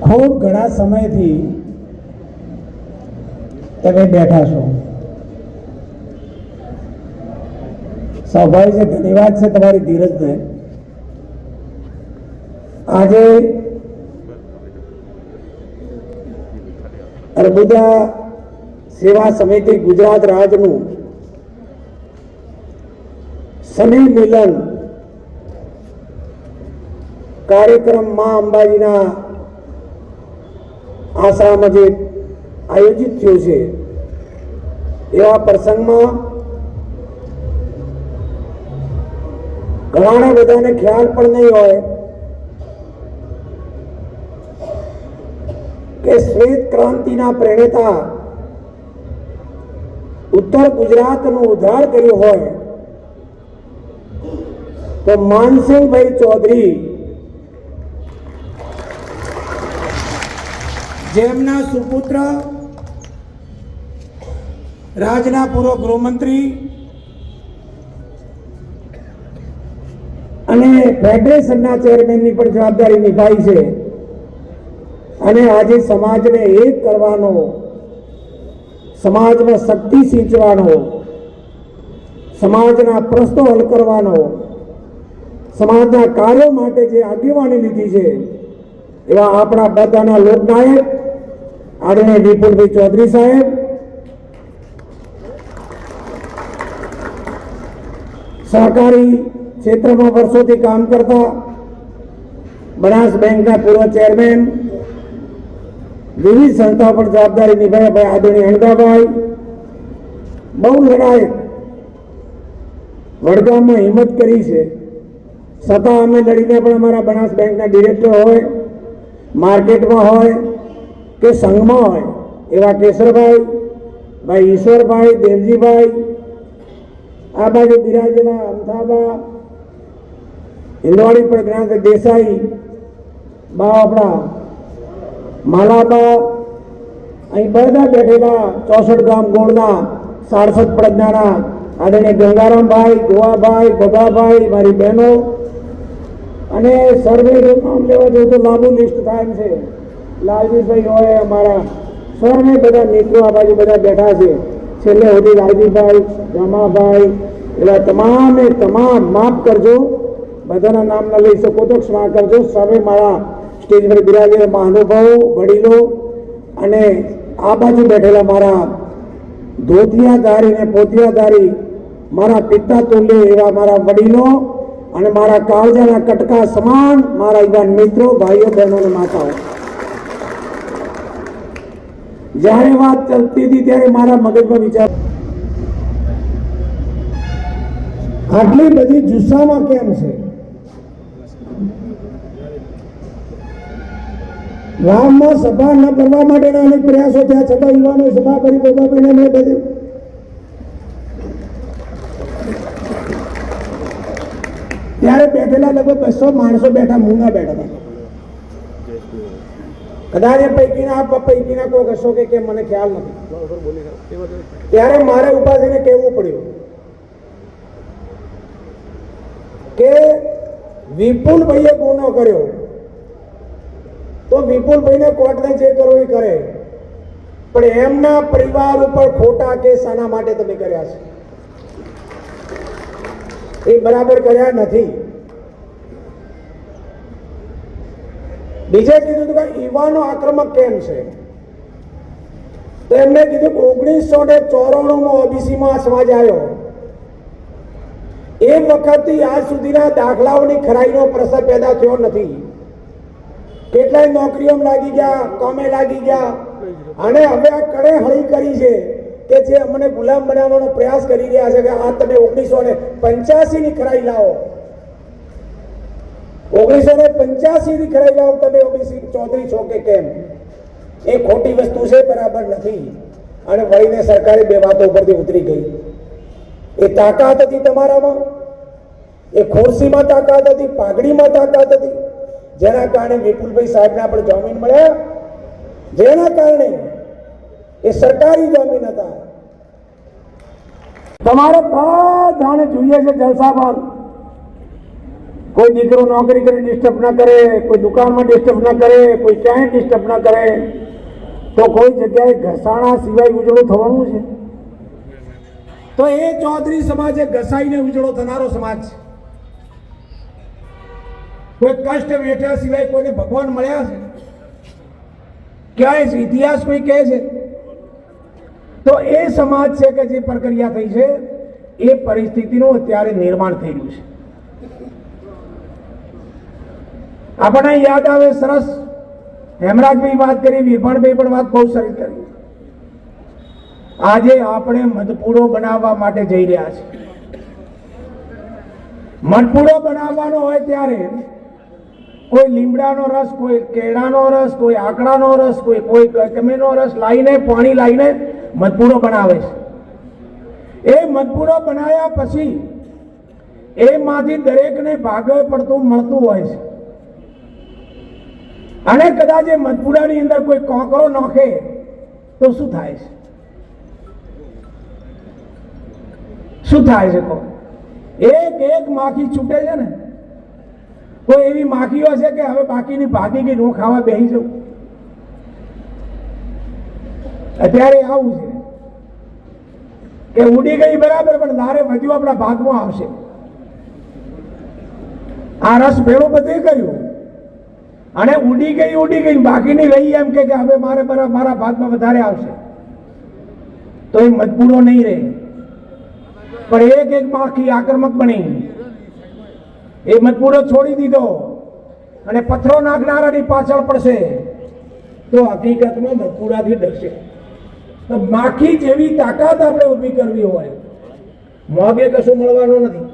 ખૂબ ઘણા સમયથી તમે બેઠા છો. સ્વાભાવિક છે, ધન્યવાદ છે તમારી ધીરજને. આજે અર્બુદા સેવા સમિતિ ગુજરાત રાજ્યનું શનિ મિલન કાર્યક્રમ માં અંબાજીના આશ્રમમાં જે આયોજિત થયું છે, એવા પ્રસંગમાં ઘણા બધાને ખ્યાલ પણ નહીં હોય કે શ્વેત ક્રાંતિના પ્રેરણા ઉત્તર ગુજરાતનું ઉદ્ધાર કર્યું હોય તો માનસિંહભાઈ ચૌધરી, જેમના સુપુત્ર રાજ્યના પૂર્વ ગૃહમંત્રી અને ફેડરેશનના ચેરમેનની પણ જવાબદારી નિભાવી છે અને આજે સમાજને એક કરવાનો, સમાજમાં શક્તિ સિંચવાનો, સમાજના પ્રશ્નો હલ કરવાનો, સમાજના કાર્યો માટે જે આગેવાની લીધી છે, એવા આપણા બધાના લોકનાયક આદરણીય વિપુલભાઈ ચૌધરી સાહેબ, સહકારી ક્ષેત્રમાં વર્ષોથી કામ કરતા બનાસ બેંકના પૂર્વ ચેરમેન, વિવિધ સંસ્થાઓ પર જવાબદારી નિભાવ્યા ભાઈ આદરણીય હણદાભાઈ, બહુ લડાયક વડગામમાં હિંમત કરી છે, છતાં અમે લડીને પણ અમારા બનાસ બેંકના ડિરેક્ટર હોય, માર્કેટમાં હોય કે સંઘમાં હોય એવા કેશરભાઈ, ભાઈ ઈશ્વરભાઈ, દેવજીભાઈ, આ બાજુ બિરાજેલા અમથાબા, હિંદવાડી પર જ્ઞાન દેસાઈ બા, આપણા માલાબા, અહીં બધા બેઠેલા 64 ગામ ગોળના 67 પ્રજ્ઞાના આદરણીય ગંગારામભાઈ, ગોવાભાઈ, બગાભાઈ, મારી બહેનો અને સર્વે નામ લેવા જોઈએ તો લાંબુ લિસ્ટ થાય એમ છે. લાલજીભાઈ હોય, અમારા સર્વે બધા મિત્રો આ બાજુ બધા બેઠા છે. છેલ્લે સુધી લાલજીભાઈ, રમાભાઈ, એવા તમામે તમામ, માફ કરજો બધાના નામ ન લઈ શકો તો ક્ષમા કરજો. સર્વે મારા સ્ટેજ પર બિરાજેલા મહાનુભાવો, વડીલો અને આ બાજુ બેઠેલા મારા ધોતિયાધારી ને પોતિયાધારી, મારા પિતા તુલ્ય એવા મારા વડીલો અને મારા કાળજાના કટકા સમાન મારા યુવાન મિત્રો, ભાઈઓ, બહેનો અને માતાઓ, જ્યારે વાત ચાલતી હતી ત્યારે મારા મગજમાં વિચાર, આટલી બધી જુસ્સામાં કેમ છે? ગામમાં સભા ન કરવા માટેના અનેક પ્રયાસો થયા, છતાં યુવાનો સભા કરી બોબાબીને મેં બધું ત્યારે બેઠેલા લગભગ 200 માણસો બેઠા, મૂંગા બેઠા હતા. કદાચ એ પૈકીના કોક હશો કે મને ખ્યાલ નથી. ત્યારે મારે ઉભા થઈને કહેવું પડ્યું કે વિપુલભાઈએ ગુનો કર્યો તો વિપુલભાઈને કોર્ટને જે કરવું એ કરે, પણ એમના પરિવાર ઉપર ખોટા કેસ શાના માટે તમે કર્યા છે? એ બરાબર કર્યા નથી. બીજે કીધું કે યુવાનો આક્રમક કેમ છે? તો એમને કીધું કે 1994માં ઓબીસીમાં સમાજ આવ્યો, એ વખતથી આજ સુધીના દાખલાઓની ખરાઈનો પ્રશ્ન પેદા થયો નથી. કેટલાય નોકરીઓ લાગી ગયા, કામે લાગી ગયા, અને હવે આ કડે હળી કરી છે કે જે અમને ગુલામ બનાવવાનો પ્રયાસ કરી રહ્યા છે કે આ તમે 1985 ની ખરાઈ લાવો, 1985 ની ખરાઈ લાવો, તમે ઓબીસી ચૌધરી છો કે કેમ? એ ખોટી વસ્તુ છે, બરાબર નથી. અને વળીને સરકારે બે વાતો ઉપરથી ઉતરી ગઈ. એ તાકાત હતી તમારામાં, એ ખુરશીમાં તાકાત હતી, પાઘડીમાં તાકાત હતી, જેના કારણે વિપુલભાઈ સાહેબના પણ જામીન મળ્યા, જેના કારણે એ સરકારી જામીન હતા. તમારે બધાને જોઈએ છે જલસાબાદ, કોઈ દીકરો નોકરી કરી ડિસ્ટર્બ ના કરે, કોઈ દુકાનમાં ડિસ્ટર્બ ના કરે, કોઈ ક્યાંય ડિસ્ટર્બ ના કરે, તો કોઈ જગ્યાએ ઘસાણા સિવાય ઉજળો થવાનું છે? તો એ ચૌધરી સમાજ એ ઘસાઈને ઉજળો થનારો સમાજ છે. કોઈ કષ્ટ વેઠ્યા સિવાય કોઈને ભગવાન મળ્યા છે? ક્યાંય છે? ઇતિહાસ કોઈ કહે છે? તો એ સમાજ છે કે જે પ્રક્રિયા થઈ છે એ પરિસ્થિતિનું અત્યારે નિર્માણ થઈ રહ્યું છે. આપણને યાદ આવે સરસ, હેમરાજભાઈ વાત કરી, વિરભાણભાઈ પણ વાત બહુ સરસ કરી. આજે આપણે મધપૂડો બનાવવા માટે જઈ રહ્યા છીએ. મધપૂડો બનાવવાનો હોય ત્યારે કોઈ લીમડાનો રસ, કોઈ કેળાનો રસ, કોઈ આકડાનો રસ, કોઈ ગમેનો રસ લાવીને, પાણી લાવીને મધપૂડો બનાવે છે. એ મધપૂડો બનાવ્યા પછી એમાંથી દરેકને ભાગે પડતું મળતું હોય છે. અને કદાચ એ મધપૂડાની અંદર કોઈ કોકરો નાખે તો શું થાય છે? શું થાય છે? એક એક માખી છૂટે છે ને. કોઈ એવી માખીઓ છે કે હવે બાકીની ભાગી ગઈ, હું ખાવા બેસી જાઉં? અત્યારે આવું છે કે ઉડી ગઈ બરાબર, પણ લારે વધ્યું આપણા ભાગમાં આવશે. આ રસ ભેળું બધું કર્યું અને ઉડી ગઈ, બાકીની રહી એમ કે હવે મારે મારા ભાગમાં વધારે આવશે, તો એ મજબૂરો નહીં રહે. પણ એક એક માખી આક્રમક બની એ મજબૂરો છોડી દીધો અને પથ્થરો નાખનારાની પાછળ પડશે તો હકીકતમાં મજબૂરાથી ડરશે. તો માખી જેવી તાકાત આપણે ઊભી કરવી હોય, મોગે કશું મળવાનું નથી.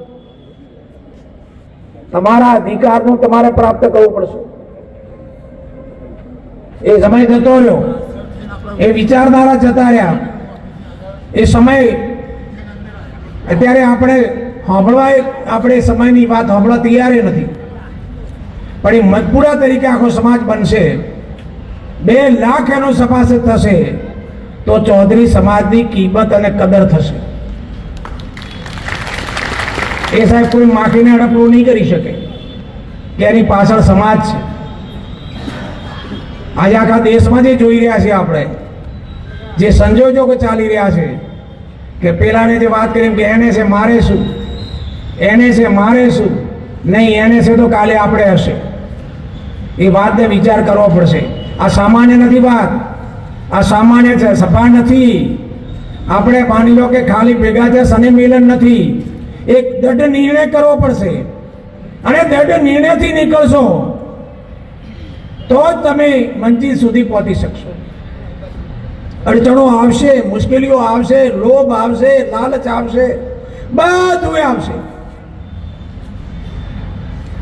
તમારા અધિકારનું તમારે પ્રાપ્ત કરવું પડશે. એ સમય જતો રહ્યો, એ વિચારધારા જતા રહ્યા, એ સમય અત્યારે આપણે સાંભળવા, આપણે સમયની વાત સાંભળવા તૈયાર નથી. પણ એ મજબૂરા તરીકે આખો સમાજ બનશે, 2 લાખ એનો સભાસદ થશે, તો ચૌધરી સમાજની કિંમત અને કદર થશે. એ સાહેબ કોઈ માખીને અડપલું નહીં કરી શકે કે એની પાછળ સમાજ છે. આજે આખા દેશમાં જે જોઈ રહ્યા છે આપણે, જે સંજોગો ચાલી રહ્યા છે કે પેલાને જે વાત કરી કે એને છે મારે શું, એને છે મારે શું, નહીં એને છે તો કાલે આપણે હશે. એ વાતને વિચાર કરવો પડશે. આ સામાન્ય નથી વાત, આ સામાન્ય છે, સભા નથી. આપણે માની લો કે ખાલી ભેગા છે, શનિ મિલન નથી. એક દૃઢ નિર્ણય કરવો પડશે અને દૃઢ નિર્ણયથી નીકળશો તો જ તમે મંજિલ સુધી પહોંચી શકશો. અડચણો આવશે, મુશ્કેલીઓ આવશે, લોભ આવશે, લાલચ આવશે, બધું આવશે.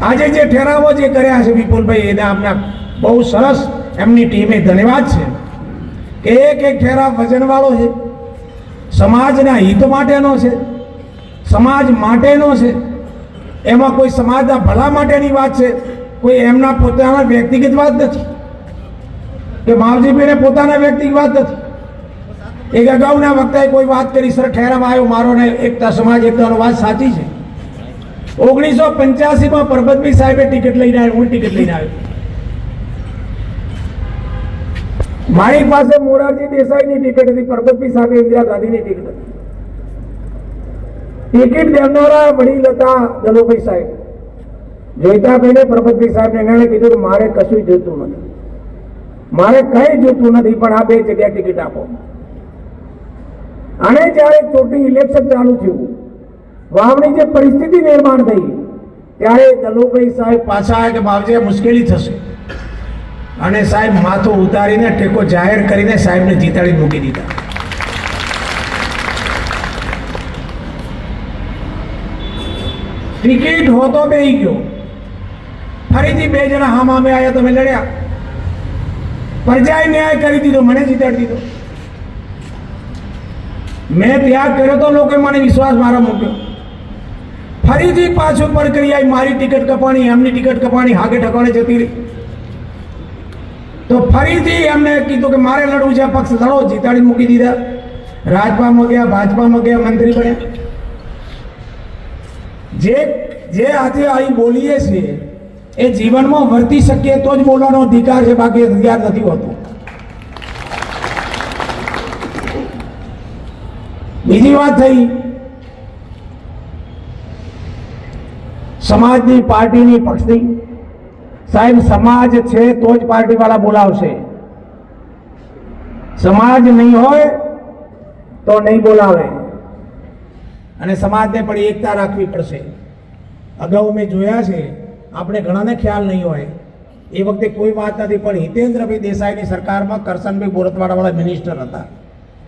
આજે જે ઠેરાવો જે કર્યા છે વિપુલભાઈ, એને આપણા બહુ સરસ, એમની ટીમે ધન્યવાદ છે કે એક એક ઠેરાવ વજનવાળો છે, સમાજના હિત માટેનો છે, સમાજ માટેનો છે. એમાં કોઈ સમાજના ભલા માટેની વાત છે, કોઈ એમના પોતાના વ્યક્તિગત વાત નથી કે માવજીભાઈને પોતાના વ્યક્તિગત વાત નથી. એક અગાઉના વખતે કોઈ વાત કરી, સર ઠેરાવ આવ્યો મારો ને એકતા સમાજ એકતાનો વાત સાચી છે. 1985માં પરબતભાઈ સાહેબે ટિકિટ લઈને આવ્યો, હું ટિકિટ લઈને આવ્યો. મારી પાસે મોરારજી દેસાઈની ટિકિટ હતી, પરબતભાઈ સાહેબે ઇન્દિરા ગાંધીની ટિકિટ હતી. ટિકિટ દેનારા વડીલ હતા દલુભાઈ સાહેબ. જોઈતાભાઈને પરબતભાઈ સાહેબને એમણે કીધું કે મારે કશું જોતું નથી, મારે કઈ જોતું નથી, પણ આ 2 જગ્યા ટિકિટ આપો. અને જ્યારે ચૂંટણી ઇલેક્શન ચાલુ થયું, વાવની જે પરિસ્થિતિ નિર્માણ થઈ, ત્યારે દલુભાઈ સાહેબ પાછા આવ્યા કે બાવજી મુશ્કેલી થશે, અને સાહેબ માથું ઉતારીને ટેકો જાહેર કરીને સાહેબને જીતાડી મૂકી દીધા. ટિકિટ હોતો બેહી ગયો, ફરીથી 2 જણા હામે આવ્યા, તમે લડ્યા, પ્રજાએ ન્યાય કરી દીધો, મને જીતાડી દીધો. મેં ત્યાગ કર્યો તો લોકોએ મને વિશ્વાસ મારા મૂક્યો. ફરીથી પાછું પ્રક્રિયા, મારી ટિકિટ કપાણી, એમની ટિકિટ કપાણી, હાગે ઠકાણે જતી રહી. તો ફરીથી એમને કીધું કે મારે લડવું છે, પક્ષ લડો, જીતાડી મૂકી દીધા. રાજપામાં ગયા, ભાજપામાં ગયા, મંત્રી બન્યા. જે જે આજે અહીં બોલીએ છીએ એ જીવનમાં વર્તી શકીએ તો જ બોલવાનો અધિકાર છે, બાકી અધિકાર નથી હોતો. બીજી વાત થઈ સમાજની, પાર્ટીની, પક્ષની. સાહેબ, સમાજ છે તો જ પાર્ટી વાળા બોલાવશે. સમાજ નહીં હોય તો નહીં બોલાવે. અને સમાજને પણ એકતા રાખવી પડશે. અગાઉ મેં જોયા છે, આપણે ઘણાને ખ્યાલ નહીં હોય, એ વખતે કોઈ વાત નથી, પણ હિતેન્દ્રભાઈ દેસાઈની સરકારમાં કરશનભાઈ બોરતવાડાવાળા મિનિસ્ટર હતા.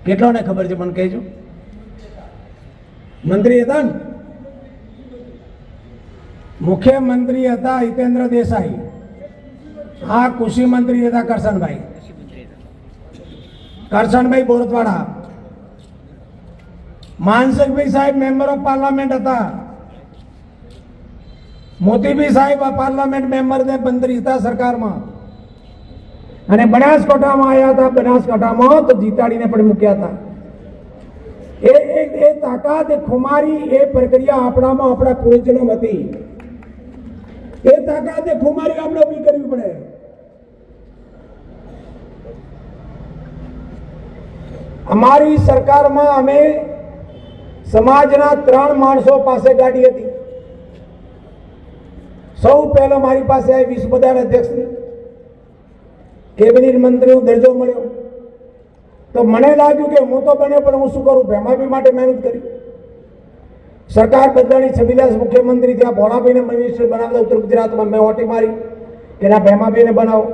કેટલોને ખબર છે મને કહેજો? મંત્રી હતા ને, મુખ્યમંત્રી હતા હિતેન્દ્ર દેસાઈ. હા, કૃષિ મંત્રી હતા કરશનભાઈ બોરતવાડા. માનસિંહભાઈ સાહેબ મેમ્બર ઓફ પાર્લામેન્ટ હતા. મોતીભાઈ સાહેબ પાર્લામેન્ટ મેમ્બર ને મંત્રી હતા સરકારમાં. અને બનાસકાંઠામાં આવ્યા હતા, બનાસકાંઠામાં તો જીતાડીને પણ મૂક્યા હતા. એ તાકાત, એ ખુમારી, એ પ્રક્રિયા આપણામાં, આપણા પૂર્વજોમાં હતી. એ તાકાત, એ ખુમારી આપણે ઊભી કરવી પડે. અમારી સરકારમાં અમે સમાજના 3 માણસો પાસે ગાડી હતી. સૌ પહેલો મારી પાસે આવી વિશ્વ બધાર અધ્યક્ષની કેબિનેટ મંત્રીનો દરજ્જો મળ્યો. તો મને લાગ્યું કે હું તો બન્યો, પણ હું શું કરું? ભેમાભાઈ માટે મહેનત કરી. સરકાર બદલાણી, છબીદાસ મુખ્યમંત્રી થયા, ભોળાભાઈને મિનિસ્ટર બનાવતા ઉત્તર ગુજરાતમાં. મેં ઓટી મારી કે ના, ભેમાભાઈને બનાવો.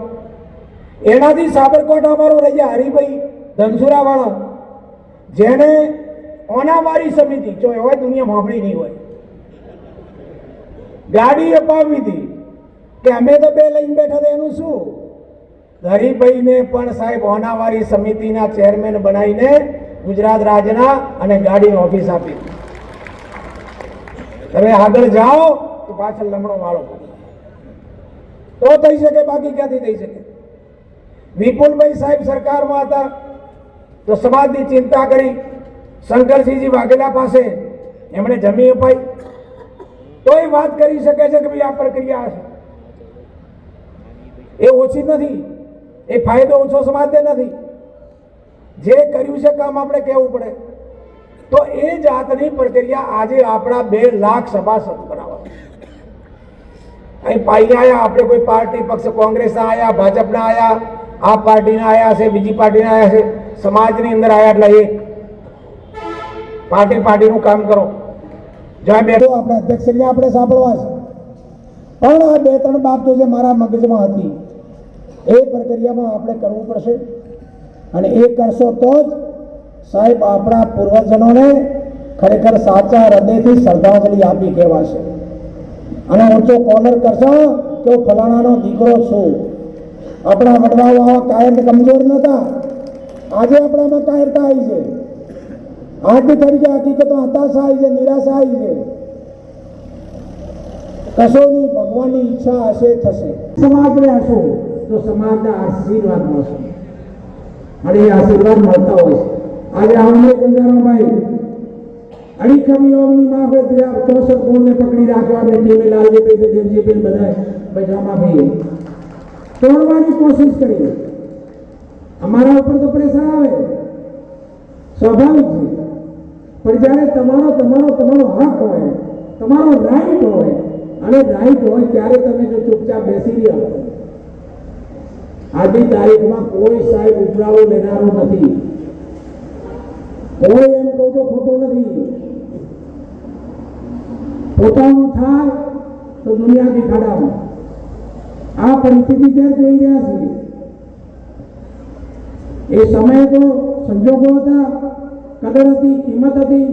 એનાથી સાબરકોટ અમારો રહ્યા હરિભાઈ ધનસુરાવાળા, જેને ઓનાવારી સમિતિ જો હોય દુનિયા સાંભળી નહીં હોય, ગાડી અપાવી હતી કે અમે તો 2 લઈને બેઠા હતા. એનું શું? હરિભાઈને પણ સાહેબ ઓનાવારી સમિતિના ચેરમેન બનાવીને ગુજરાત રાજ્યના અને ગાડીની ઓફિસ આપી. તમે આગળ જાઓ તો પાછળ લમણો વાળો તો થઈ શકે, બાકી ક્યાંથી થઈ શકે? વિપુલભાઈ સાહેબ સરકારમાં હતા તો સમાજની ચિંતા કરી. શંકરસિંહજી વાઘેલા પાસે એમણે જમીન અપાઈ. તો એ વાત કરી શકે છે કે ભાઈ આ પ્રક્રિયા છે, એ ઓછી નથી, એ ફાયદો ઓછો સમાજને નથી. જે કર્યું છે કામ આપણે કહેવું પડે. તો એ જાતની પ્રક્રિયા આજે આપણા 2 લાખ સભાસદ બનાવવા. અહીં પાઈ આવ્યા આપણે, કોઈ પાર્ટી પક્ષ, કોંગ્રેસના આવ્યા, ભાજપના આવ્યા, આ પાર્ટીના આવ્યા છે, બીજી પાર્ટીના આવ્યા છે, સમાજની અંદર આવ્યા. એટલે એક પાર્ટીનું કામ કરો. જ્યાં બેઠો આપણે અધ્યક્ષને આપણે સાંભળવા છે, પણ આ 2-3 બાબતો જે મારા મગજમાં હતી એ પ્રક્રિયામાં આપણે કરવું પડશે. અને એ કરશો તો જ સાહેબ આપણા પૂર્વજનોને ખરેખર સાચા હૃદયથી શ્રદ્ધાંજલિ આપી કહેવાશે. અને ઊંચો કોર્નર કરશો કે હું ફલાણાનો દીકરો છું. આપણા વડવાઓ આવા કાયર કમજોર નહોતા, આજે આપણામાં કાયરતા આવી છે. આજની તરીકે હકીકતો હતાશા આવી છે, નિરાશા આવી છે. કશો નહીં, ભગવાનની ઈચ્છા હશે થશે. સમાજને હશો તો સમાજના આશીર્વાદ મળશે, અને એ આશીર્વાદ મળતા હોય છે. આજે આમને ગંગારામભાઈ અડીખમ યોગની માં હોય 64 ગુણને પકડી રાખવા અને ટીમે લાલજીભાઈ, દેવજીભાઈ બધા પૈસામાં તોડવાની કોશિશ કરી. અમારા ઉપર તો પ્રેશર આવે, સ્વાભાવિક છે. પણ જ્યારે તમારો હક હોય, તમારો રાઈટ હોય, અને રાઈટ હોય ત્યારે તમે જો ચૂપચાપ બેસી રહ્યા, આજની તારીખમાં કોઈ સાહેબ ઉપરાવો લેનારો નથી. કોઈ એમ કહું તો ખોટું નથી. પોતાનું થાય તો દુનિયાથી ખાડામાં. આ પરિસ્થિતિ ત્યારે જોઈ રહ્યા છીએ. એ સમયે તો સંજોગો હતા, કદર હતી, કિંમત હતી.